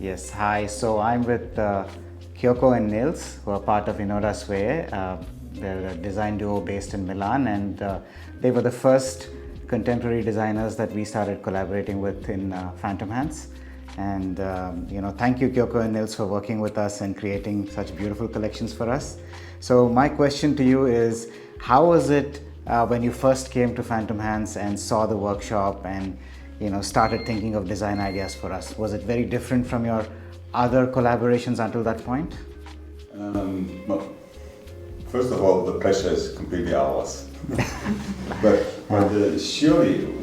Yes, hi. So I'm with Kyoko and Nils, who are part of INODA+SVEJE. They're a design duo based in Milan, and they were the first contemporary designers that we started collaborating with in Phantom Hands. And thank you, Kyoko and Nils, for working with us and creating such beautiful collections for us. So my question to you is, how was it when you first came to Phantom Hands and saw the workshop and started thinking of design ideas for us? Was it very different from your other collaborations until that point? Well, first of all, the pleasure is completely ours. but surely,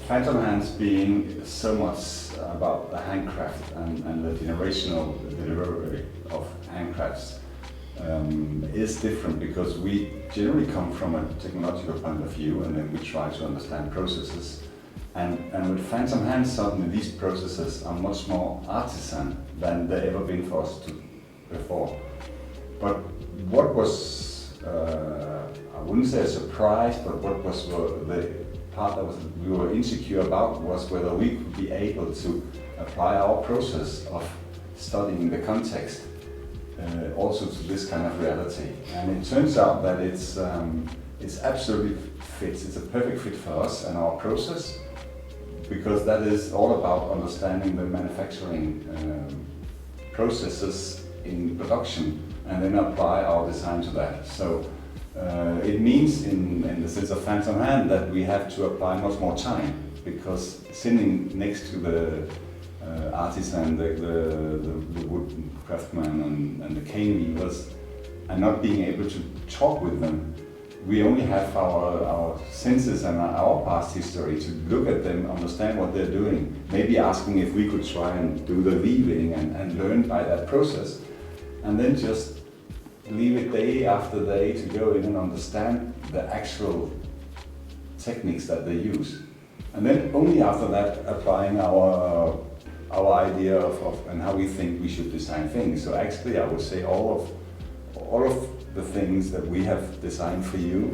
Phantom Hands being so much about the handcraft and the generational delivery of handcrafts is different, because we generally come from a technological point of view, and then we try to understand processes. And with Phantom Hands, suddenly these processes are much more artisan than they've ever been for us before. But what was, I wouldn't say a surprise, but what was the part that we were insecure about was whether we could be able to apply our process of studying the context also to this kind of reality. And it turns out that it's absolutely fits. It's a perfect fit for us and our process, because that is all about understanding the manufacturing processes in production and then apply our design to that. So it means, in the sense of Phantom Hand, that we have to apply much more time, because sitting next to the artisan, the wood craftsman and the cane weavers, and not being able to talk with them, we only have our senses and our past history to look at them, understand what they're doing, maybe asking if we could try and do the weaving and learn by that process, and then just leave it day after day to go in and understand the actual techniques that they use. And then only after that applying our idea of and how we think we should design things. So actually I would say all of the things that we have designed for you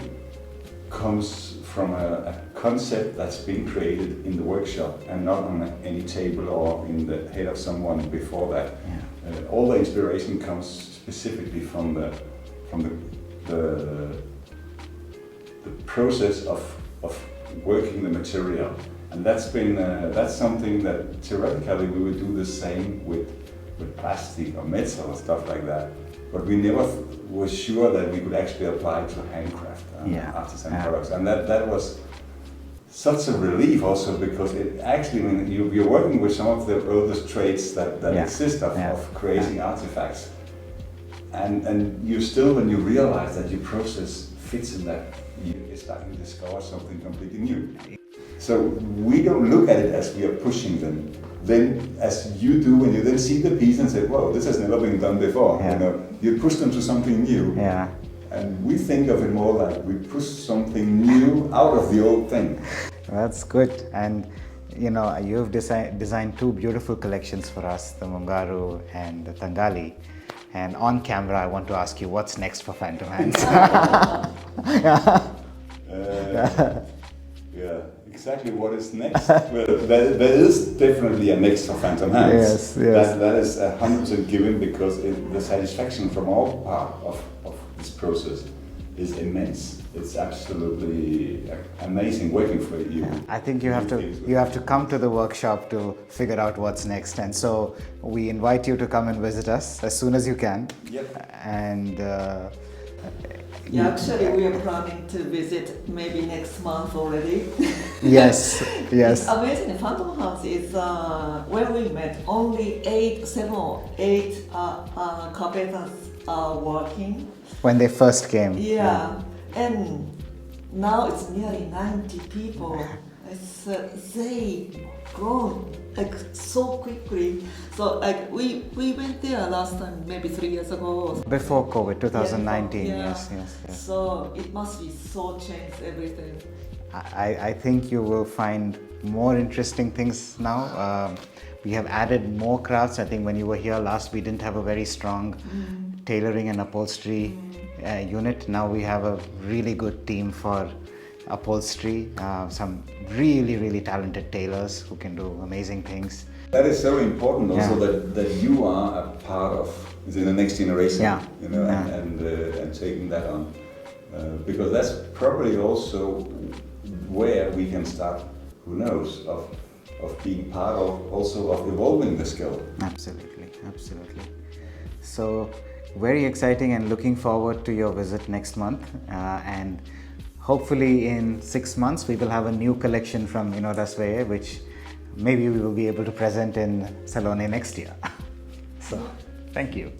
comes from a concept that's been created in the workshop and not on any table or in the head of someone before that. Yeah. All the inspiration comes specifically from the process of working the material, and that's something that theoretically we would do the same with plastic or metal or stuff like that. But we never were sure that we could actually apply to handcraft and artisan products. And that was such a relief also, because it actually, when you're working with some of the oldest traits that exist of creating artifacts, and you still, when you realize that your process fits in that, it's like you discover something completely new. So we don't look at it as we are pushing them. Then, as you do, when you then see the piece and say, "Whoa, this has never been done before," you push them to something new. Yeah. And we think of it more like we push something new out of the old thing. That's good. And you've designed two beautiful collections for us, the Mungaru and the Tangali. And on camera, I want to ask you, what's next for Phantom Hands? Yeah, exactly what is next? Well, there is definitely a next for Phantom Hands. Yes. That is 100% given, because the satisfaction from our part of this process is immense. It's absolutely amazing working for you. Yeah. I think you have to come to the workshop to figure out what's next, and so we invite you to come and visit us as soon as you can. Yep. And actually, we are planning to visit maybe next month already. Yes. It's amazing. Phantom Hands is where we met. Only 7 or 8 carpenters are working. When they first came. Yeah. And now it's nearly 90 people. They grown so quickly. So we went there last time, maybe 3 years ago. Before COVID, 2019. Yeah. Yes. So it must be so changed everything. I think you will find more interesting things now. We have added more crafts. I think when you were here last, we didn't have a very strong tailoring and upholstery unit. Now we have a really good team for upholstery, some really talented tailors who can do amazing things. That is so important also that you are a part of the next generation, you know, and taking that on, because that's probably also where we can start. Who knows of being part of also of evolving the skill. Absolutely, absolutely. So very exciting and looking forward to your visit next month, and hopefully in 6 months we will have a new collection from INODA+SVEJE, which maybe we will be able to present in Salone next year. So thank you.